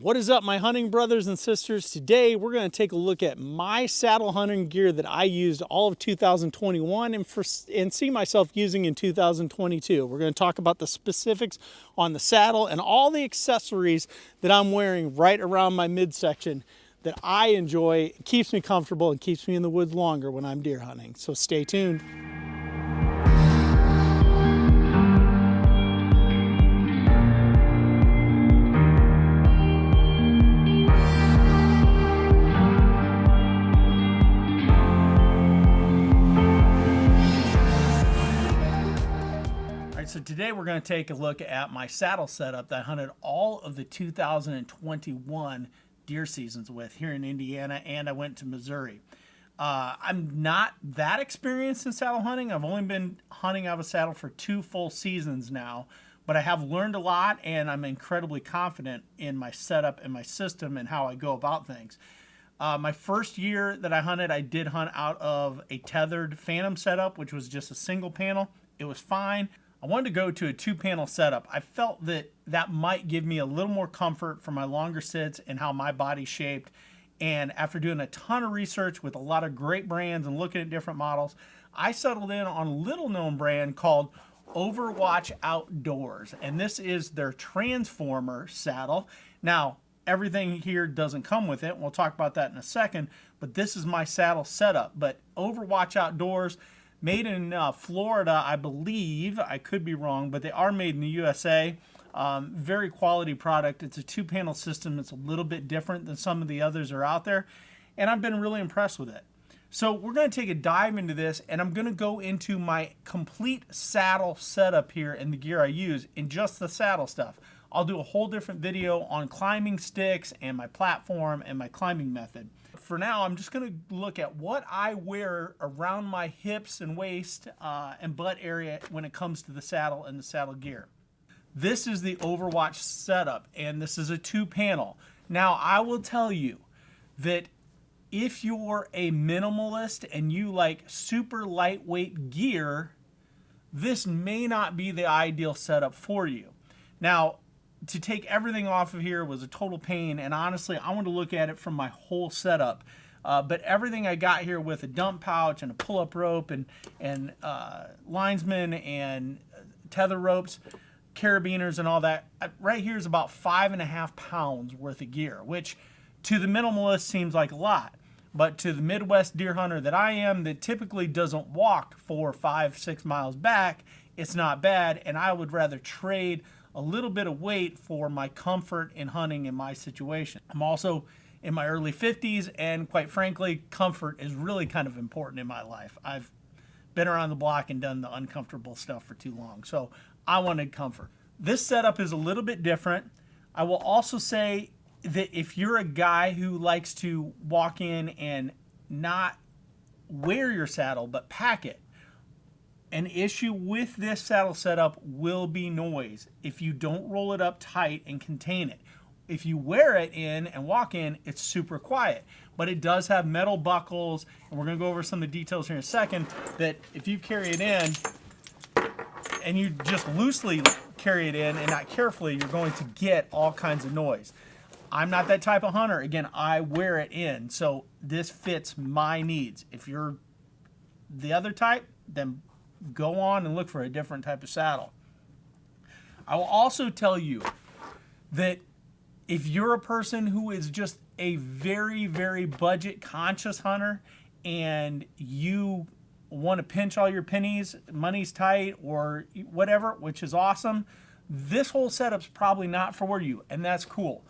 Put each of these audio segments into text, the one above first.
What is up, my hunting brothers and sisters? Today we're going to take a look at my saddle hunting gear that I used all of 2021 and see myself using in 2022. We're going to talk about the specifics on the saddle and all the accessories that I'm wearing right around my midsection that I enjoy. It keeps me comfortable and keeps me in the woods longer when I'm deer hunting. So stay tuned. So today we're going to take a look at my saddle setup that I hunted all of the 2021 deer seasons with here in Indiana, and I went to Missouri. I'm not that experienced in saddle hunting. I've only been hunting out of a saddle for 2 full seasons now, but I have learned a lot, and I'm incredibly confident in my setup and my system and how I go about things. My first year that I hunted, I did hunt out of a tethered Phantom setup, which was just a single panel. It was fine. I wanted to go to a 2-panel setup. I felt that that might give me a little more comfort for my longer sits and how my body's shaped. And after doing a ton of research with a lot of great brands and looking at different models, I settled in on a little known brand called Overwatch Outdoors. And this is their Transformer saddle. Now, everything here doesn't come with it. We'll talk about that in a second, but this is my saddle setup. But Overwatch Outdoors, made in Florida, I believe. I could be wrong, but they are made in the USA. Very quality product. It's a 2-panel system. It's a little bit different than some of the others that are out there, and I've been really impressed with it. So we're going to take a dive into this, and I'm going to go into my complete saddle setup here and the gear I use in just the saddle stuff. I'll do a whole different video on climbing sticks and my platform and my climbing method. For now, I'm just going to look at what I wear around my hips and waist and butt area when it comes to the saddle and the saddle gear. This is the Overwatch setup, and this is a 2-panel. Now, I will tell you that if you're a minimalist and you like super lightweight gear, this may not be the ideal setup for you. Now, to take everything off of here was a total pain, and honestly, I want to look at it from my whole setup. But everything I got here with a dump pouch and a pull-up rope and linesman and tether ropes, carabiners and all that, right here is about 5.5 pounds worth of gear, which to the minimalist seems like a lot. But to the Midwest deer hunter that I am, that typically doesn't walk 4, 5, 6 miles back, it's not bad, and I would rather trade a little bit of weight for my comfort in hunting in my situation. I'm also in my early 50s, and quite frankly, comfort is really kind of important in my life. I've been around the block and done the uncomfortable stuff for too long, so I wanted comfort. This setup is a little bit different. I will also say that if you're a guy who likes to walk in and not wear your saddle but pack it, an issue with this saddle setup will be noise if you don't roll it up tight and contain it. If you wear it in and walk in, it's super quiet, but it does have metal buckles, and we're going to go over some of the details here in a second, that if you carry it in and you just loosely carry it in and not carefully, you're going to get all kinds of noise. I'm not that type of hunter. Again, I wear it in, so this fits my needs. If you're the other type, then go on and look for a different type of saddle. I will also tell you that if you're a person who is just a very, very budget conscious hunter and you want to pinch all your pennies, money's tight or whatever, which is awesome, this whole setup's probably not for you, and that's cool.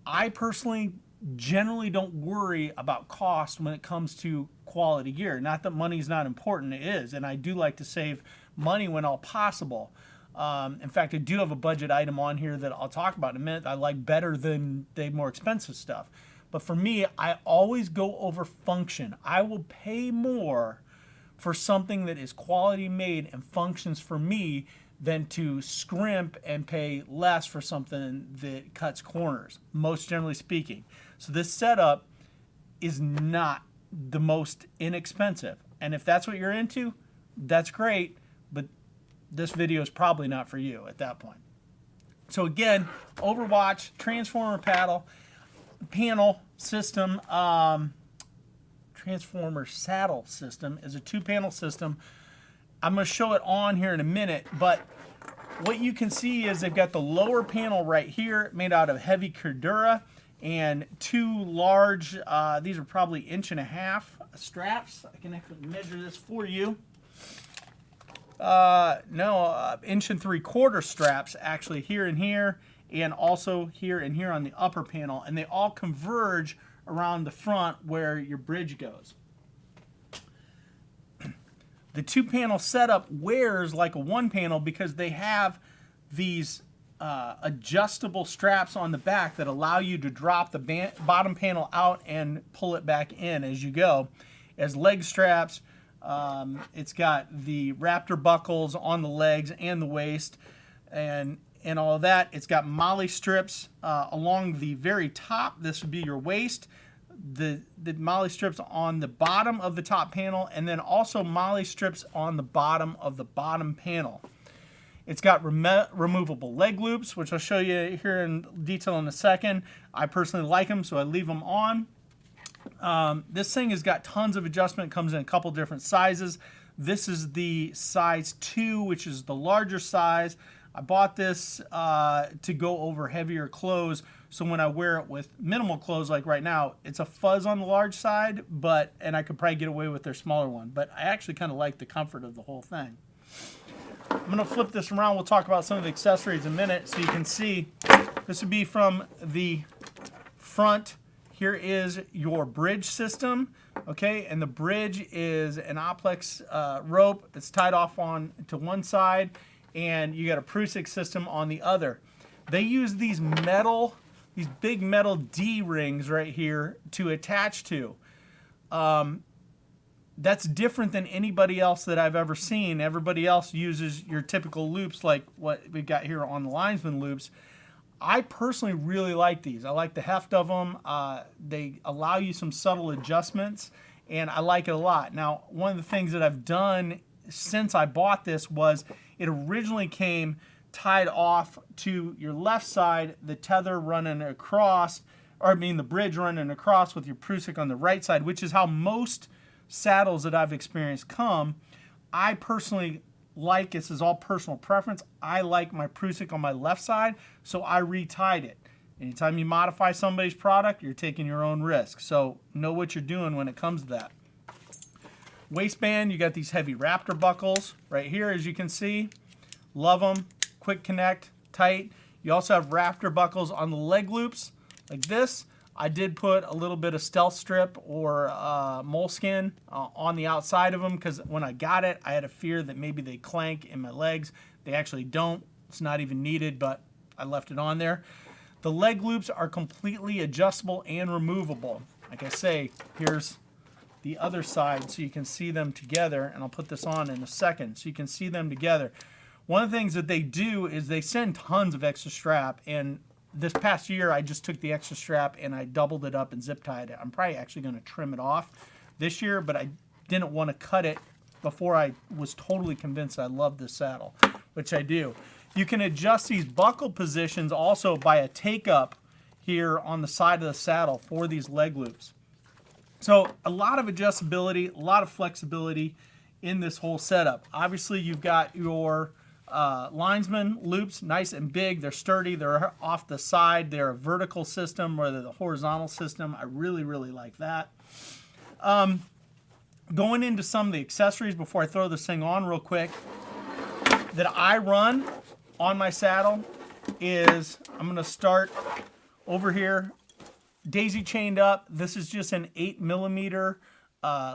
I personally generally don't worry about cost when it comes to quality gear. Not that money's not important, it is, and I do like to save money when all possible. In fact, I do have a budget item on here that I'll talk about in a minute I like better than the more expensive stuff. But for me, I always go over function. I will pay more for something that is quality made and functions for me than to scrimp and pay less for something that cuts corners, most generally speaking. So this setup is not the most inexpensive. And if that's what you're into, that's great, but this video is probably not for you at that point. So again, Overwatch, transformer panel system, transformer saddle system is a 2-panel system. I'm going to show it on here in a minute, but what you can see is they've got the lower panel right here made out of heavy Cordura and 2 large, these are probably 1.5" straps. I can actually measure this for you. No, 1.75" straps actually here and here, and also here and here on the upper panel, and they all converge around the front where your bridge goes. The 2-panel setup wears like a 1-panel because they have these adjustable straps on the back that allow you to drop the bottom panel out and pull it back in as you go. As leg straps, it's got the Raptor buckles on the legs and the waist and all of that. It's got molly strips along the very top. This would be your waist. The molly strips on the bottom of the top panel, and then also molly strips on the bottom of the bottom panel. It's got removable leg loops, which I'll show you here in detail in a second. I personally like them, so I leave them on. This thing has got tons of adjustment. It comes in a couple different sizes. This is the size 2, which is the larger size. I bought this to go over heavier clothes, so when I wear it with minimal clothes like right now, it's a fuzz on the large side, and I could probably get away with their smaller one. But I actually kind of like the comfort of the whole thing. I'm going to flip this around. We'll talk about some of the accessories in a minute so you can see. This would be from the front. Here is your bridge system, okay? And the bridge is an Oplex rope that's tied off on to one side, and you got a Prusik system on the other. They use these big metal D-rings right here to attach to. That's different than anybody else that I've ever seen. Everybody else uses your typical loops like what we've got here on the linesman loops. I personally really like these. I like the heft of them. They allow you some subtle adjustments, and I like it a lot. Now, one of the things that I've done since I bought this was it originally came tied off to your left side, the tether running across, the bridge running across with your Prusik on the right side, which is how most saddles that I've experienced come. I personally like, this is all personal preference, I like my Prusik on my left side, so I retied it. Anytime you modify somebody's product, you're taking your own risk. So know what you're doing when it comes to that. Waistband, you got these heavy Raptor buckles right here, as you can see. Love them. Quick connect, tight. You also have Raptor buckles on the leg loops like this. I did put a little bit of stealth strip or moleskin on the outside of them because when I got it, I had a fear that maybe they clank in my legs. They actually don't. It's not even needed, but I left it on there. The leg loops are completely adjustable and removable. Like I say, here's the other side so you can see them together, and I'll put this on in a second so you can see them together. One of the things that they do is they send tons of extra strap, and this past year I just took the extra strap and I doubled it up and zip tied it. I'm probably actually going to trim it off this year, but I didn't want to cut it before I was totally convinced I love this saddle, which I do. You can adjust these buckle positions also by a take-up here on the side of the saddle for these leg loops. So a lot of adjustability, a lot of flexibility in this whole setup. Obviously, you've got your linesman loops, nice and big. They're sturdy. They're off the side. They're a vertical system rather than the horizontal system. I really, really like that. Going into some of the accessories before I throw this thing on real quick that I run on my saddle is, I'm going to start over here, daisy chained up. This is just an 8mm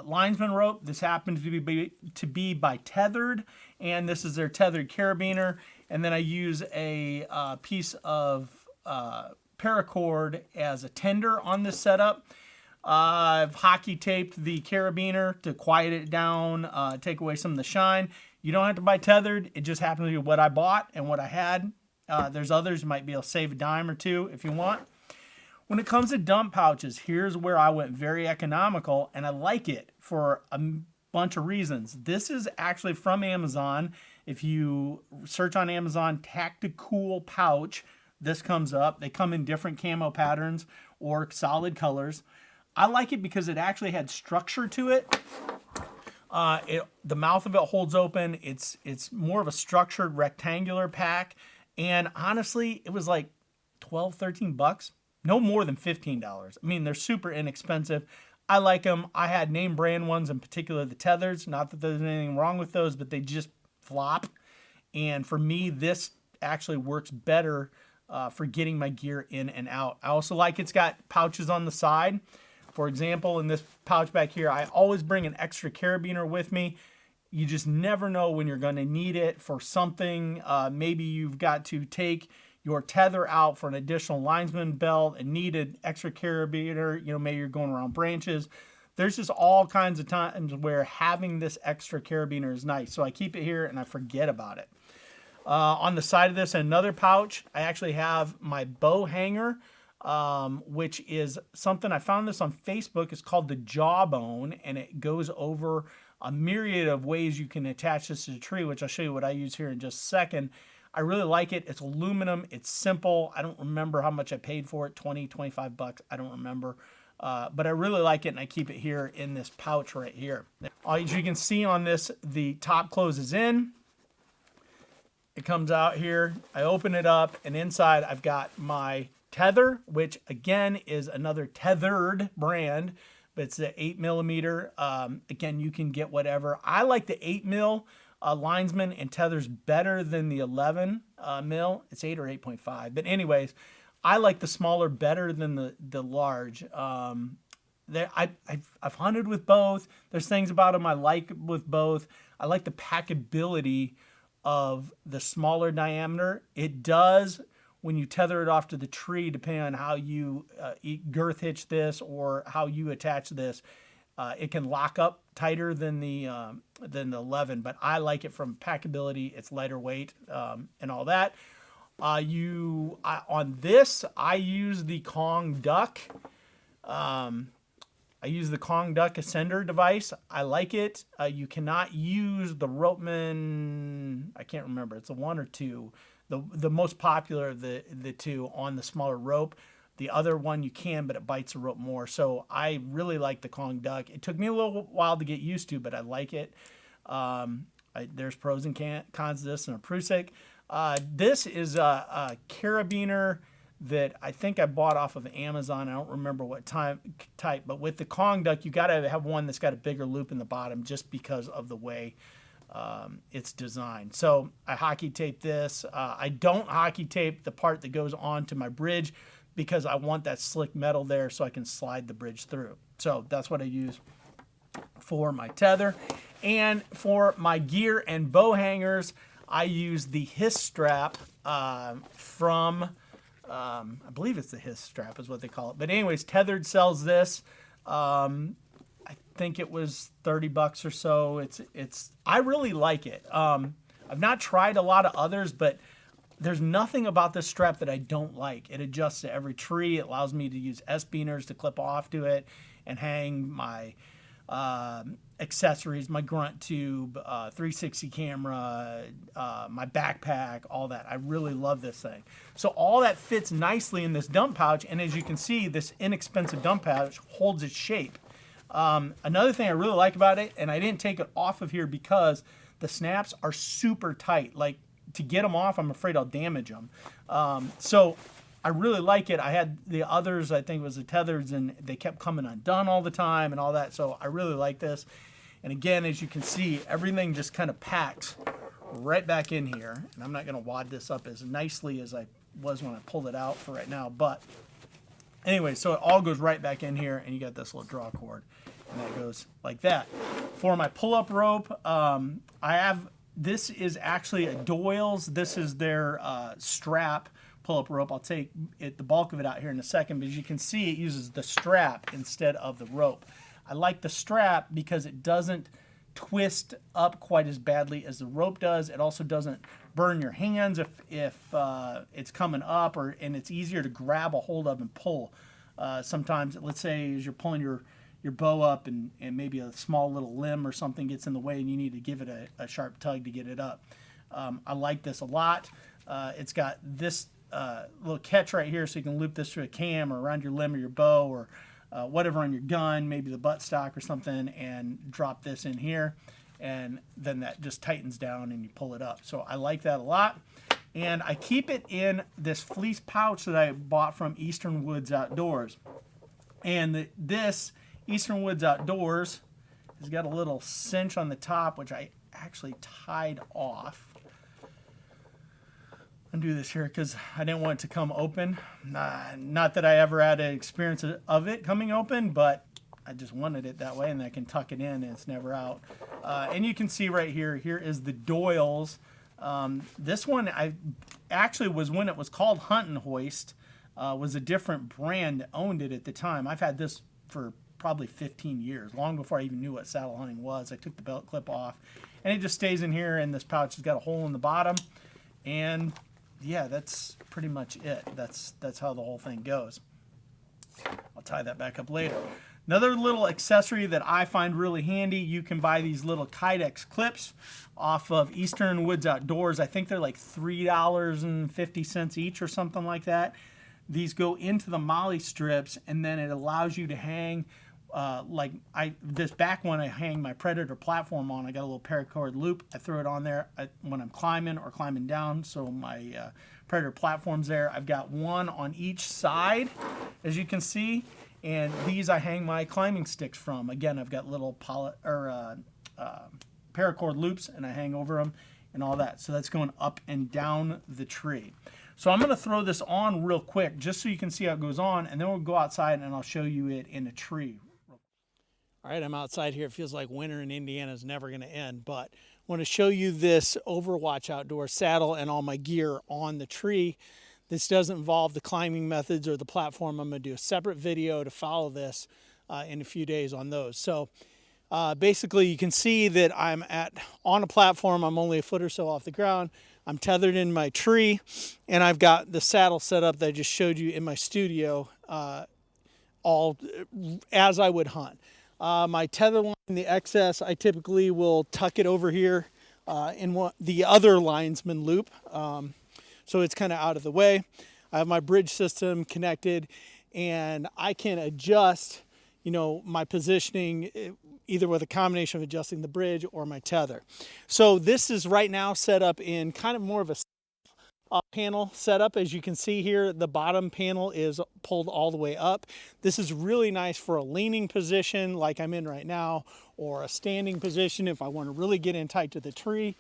linesman rope. This happens to be by Tethered, and this is their tethered carabiner. And then I use a piece of paracord as a tender on this setup. I've hockey taped the carabiner to quiet it down, take away some of the shine. You don't have to buy tethered. It just happens to be what I bought and what I had. There's others. You might be able to save a dime or two if you want. When it comes to dump pouches, here's where I went very economical, and I like it for a bunch of reasons. This is actually from Amazon, If you search on Amazon, tactical pouch, this comes up. They come in different camo patterns or solid colors. I like it because it actually had structure to it. The mouth of it holds open. It's more of a structured rectangular pack. And honestly, it was like 12, 13 bucks. No more than $15. I mean, they're super inexpensive. I like them. I had name brand ones, in particular the tethers. Not that there's anything wrong with those, but they just flop. And for me, this actually works better for getting my gear in and out. I also like it's got pouches on the side. For example, in this pouch back here, I always bring an extra carabiner with me. You just never know when you're going to need it for something. Maybe you've got to take your tether out for an additional linesman belt and need an extra carabiner. You know, maybe you're going around branches. There's just all kinds of times where having this extra carabiner is nice. So I keep it here and I forget about it. On the side of this, another pouch, I actually have my bow hanger. Which is something I found this on Facebook. It's called the Jawbone, and it goes over a myriad of ways you can attach this to a tree, which I'll show you what I use here in just a second. I really like it. It's aluminum. It's simple. I don't remember how much I paid for it, 20, 25 bucks. I don't remember. But I really like it, and I keep it here in this pouch right here. As you can see on this, the top closes in. It comes out here. I open it up, and inside I've got my tether, which again is another tethered brand, but it's the 8mm. Again, you can get whatever. I like the 8mm linesman and tethers better than the 11mm. It's 8 or 8.5. But anyways, I like the smaller better than the large. I've hunted with both. There's things about them I like with both. I like the packability of the smaller diameter. It does, when you tether it off to the tree, depending on how you girth hitch this or how you attach this, it can lock up tighter than the 11. But I like it from packability. It's lighter weight and all that. On this, I use the Kong Duck. I use the Kong Duck Ascender device. I like it. You cannot use the Ropeman. I can't remember. It's a 1 or 2. The most popular of the two on the smaller rope. The other one you can, but it bites the rope more. So I really like the Kong Duck. It took me a little while to get used to, but I like it. There's pros and cons to this and a Prusik. This is a carabiner that I think I bought off of Amazon. I don't remember what type, but with the Kong Duck, you got to have one that's got a bigger loop in the bottom just because of the way it's designed. So I hockey tape this. I don't hockey tape the part that goes onto my bridge because I want that slick metal there so I can slide the bridge through. So that's what I use for my tether. And for my gear and bow hangers, I use the Hiss strap from, I believe it's the Hiss strap is what they call it. But anyways, Tethered sells this. I think it was 30 bucks or so. I really like it. I've not tried a lot of others, but there's nothing about this strap that I don't like. It adjusts to every tree. It allows me to use S-beaners to clip off to it and hang my accessories, my grunt tube, 360 camera, my backpack, all that. I really love this thing. So all that fits nicely in this dump pouch, and as you can see, this inexpensive dump pouch holds its shape. Another thing I really like about it, and I didn't take it off of here because the snaps are super tight. Like, to get them off, I'm afraid I'll damage them. So I really like it. I had the others, I think it was the tethers, and they kept coming undone all the time and all that. So I really like this. And again, as you can see, everything just kind of packs right back in here. And I'm not going to wad this up as nicely as I was when I pulled it out for right now. But anyway, so it all goes right back in here, and you got this little draw cord. And that goes like that. For my pull-up rope, this is actually a Doyle's. This is their strap pull-up rope. I'll take the bulk of it out here in a second, but as you can see, it uses the strap instead of the rope. I like the strap because it doesn't twist up quite as badly as the rope does. It also doesn't burn your hands if it's coming up, and it's easier to grab a hold of and pull. Sometimes, let's say as you're pulling your bow up and maybe a small little limb or something gets in the way and you need to give it a sharp tug to get it up. I like this a lot. It's got this little catch right here, so you can loop this to a cam or around your limb or your bow or whatever on your gun, maybe the buttstock or something, and drop this in here, and then that just tightens down and you pull it up. So I like that a lot. And I keep it in this fleece pouch that I bought from Eastern Woods Outdoors. And this Eastern Woods Outdoors has got a little cinch on the top, which I actually tied off. Undo this here because I didn't want it to come open. Not that I ever had an experience of it coming open, but I just wanted it that way, and I can tuck it in and it's never out. And you can see right here, here is the Doyle's. This one I actually was when it was called Huntin' Hoist, was a different brand that owned it at the time. I've had this for probably 15 years, long before I even knew what saddle hunting was. I took the belt clip off, and it just stays in here, and this pouch has got a hole in the bottom. And yeah, that's pretty much it. That's how the whole thing goes. I'll tie that back up later. Another little accessory that I find really handy, you can buy these little Kydex clips off of Eastern Woods Outdoors. I think they're like $3.50 each or something like that. These go into the molly strips, and then it allows you to hang, this back one I hang my Predator platform on. I got a little paracord loop. I throw it on there when I'm climbing or climbing down, so my Predator platform's there. I've got one on each side, as you can see. And these I hang my climbing sticks from. Again, I've got little paracord loops, and I hang over them and all that. So that's going up and down the tree. So I'm going to throw this on real quick just so you can see how it goes on, and then we'll go outside and I'll show you it in a tree. All right, I'm outside here. It feels like winter in Indiana is never going to end, but I want to show you this Overwatch outdoor saddle and all my gear on the tree. This doesn't involve the climbing methods or the platform. I'm going to do a separate video to follow this in a few days on those. So basically you can see that I'm on a platform. I'm only a foot or so off the ground. I'm tethered in my tree, and I've got the saddle set up that I just showed you in my studio all as I would hunt. My tether line, the excess, I typically will tuck it over here in the other linesman loop. So it's kind of out of the way. I have my bridge system connected, and I can adjust, my positioning either with a combination of adjusting the bridge or my tether. So this is right now set up in kind of more of a panel setup. As you can see here, the bottom panel is pulled all the way up. This is really nice for a leaning position like I'm in right now, or a standing position if I want to really get in tight to the tree.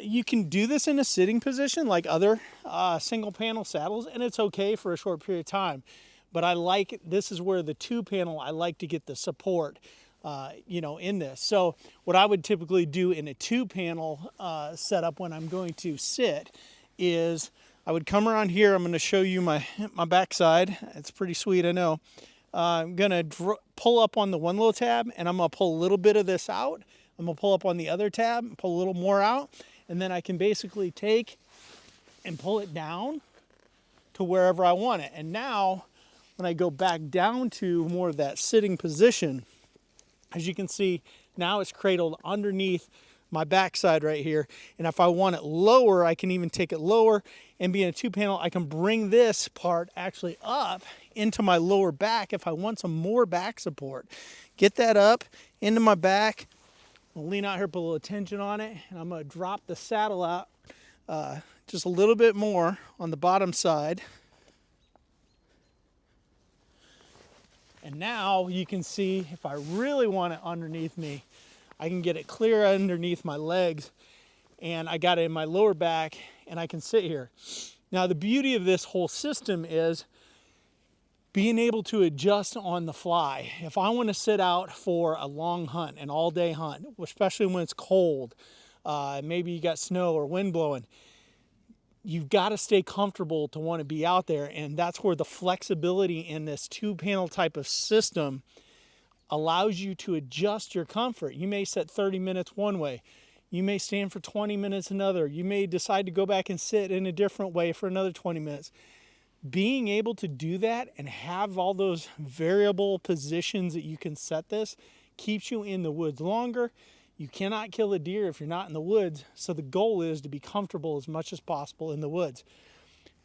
You can do this in a sitting position like other single panel saddles, and it's okay for a short period of time. But this is where the two panel, I like to get the support, in this. So what I would typically do in a two panel setup when I'm going to sit is I would come around here. I'm going to show you my backside. It's pretty sweet, I know. I'm going to pull up on the one little tab, and I'm going to pull a little bit of this out. I'm going to pull up on the other tab and pull a little more out, and then I can basically take and pull it down to wherever I want it. And now when I go back down to more of that sitting position, as you can see, now it's cradled underneath my backside right here. And if I want it lower, I can even take it lower, and being a two panel, I can bring this part actually up into my lower back if I want some more back support. Get that up into my back. I'll lean out here, put a little tension on it, and I'm going to drop the saddle out just a little bit more on the bottom side. And now you can see, if I really want it underneath me, I can get it clear underneath my legs, and I got it in my lower back, and I can sit here. Now the beauty of this whole system is being able to adjust on the fly. If I want to sit out for a long hunt, an all-day hunt, especially when it's cold, maybe you got snow or wind blowing, you've got to stay comfortable to want to be out there, and that's where the flexibility in this two-panel type of system allows you to adjust your comfort. You may set 30 minutes one way. You may stand for 20 minutes another. You may decide to go back and sit in a different way for another 20 minutes. Being able to do that and have all those variable positions that you can set this keeps you in the woods longer. You cannot kill a deer if you're not in the woods, so the goal is to be comfortable as much as possible in the woods.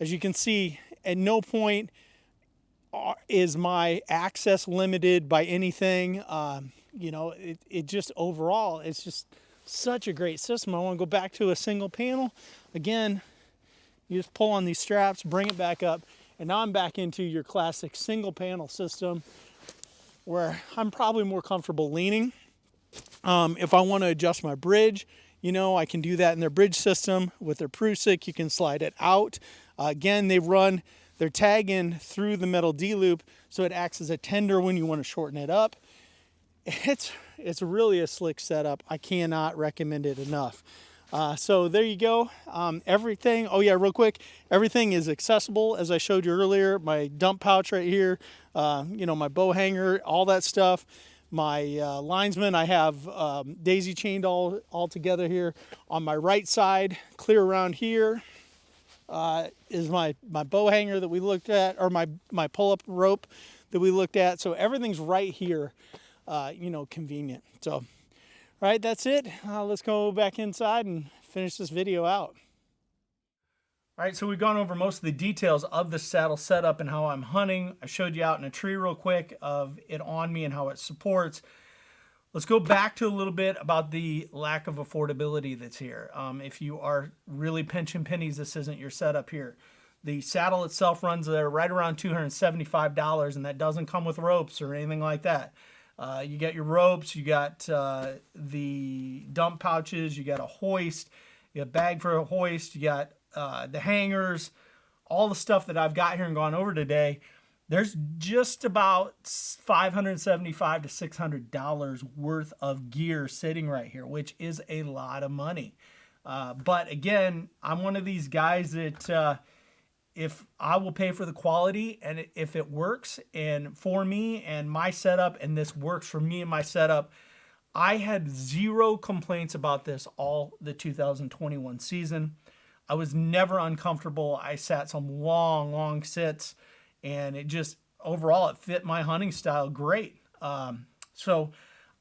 As you can see, at no point is my access limited by anything. You know, it just overall, it's just such a great system. I want to go back to a single panel. Again, you just pull on these straps, bring it back up, and now I'm back into your classic single panel system where I'm probably more comfortable leaning. If I want to adjust my bridge, you know, I can do that in their bridge system. With their Prusik, you can slide it out. Again, they run their tag in through the metal D-loop, so it acts as a tender when you want to shorten it up. It's really a slick setup. I cannot recommend it enough. So there you go. Everything, oh yeah, real quick, everything is accessible as I showed you earlier. My dump pouch right here, you know, my bow hanger, all that stuff. My linesman, I have daisy chained all together here. On my right side, clear around here, is my bow hanger that we looked at, or my pull-up rope that we looked at. So everything's right here, you know, convenient. So, all right, that's it. Let's go back inside and finish this video out. All right, so we've gone over most of the details of the saddle setup and how I'm hunting. I showed you out in a tree real quick of it on me and how it supports. Let's go back to a little bit about the lack of affordability that's here. If you are really pinching pennies, this isn't your setup here. The saddle itself runs there right around $275, and that doesn't come with ropes or anything like that. You got your ropes, you got the dump pouches, you got a hoist, you got a bag for a hoist, you got the hangers, all the stuff that I've got here and gone over today. There's just about $575 to $600 worth of gear sitting right here, which is a lot of money. But again, I'm one of these guys that if I will pay for the quality, and if it works and for me and my setup, and this works for me and my setup, I had zero complaints about this all the 2021 season. I was never uncomfortable. I sat some long sits, and it just, overall, it fit my hunting style great. So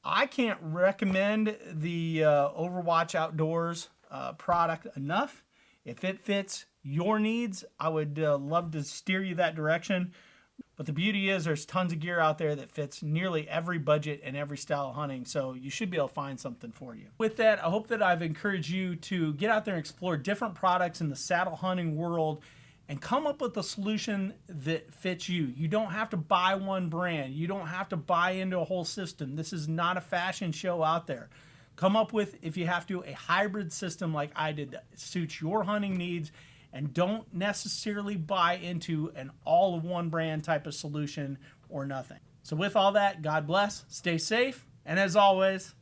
I can't recommend the Overwatch Outdoors product enough. If it fits your needs, I would love to steer you that direction. But the beauty is there's tons of gear out there that fits nearly every budget and every style of hunting, so you should be able to find something for you. With that, I hope that I've encouraged you to get out there and explore different products in the saddle hunting world and come up with a solution that fits you. You don't have to buy one brand. You don't have to buy into a whole system. This is not a fashion show out there. Come up with, if you have to, a hybrid system like I did that suits your hunting needs, and don't necessarily buy into an all-of-one brand type of solution or nothing. So with all that, God bless, stay safe, and as always,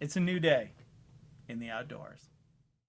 it's a new day in the outdoors.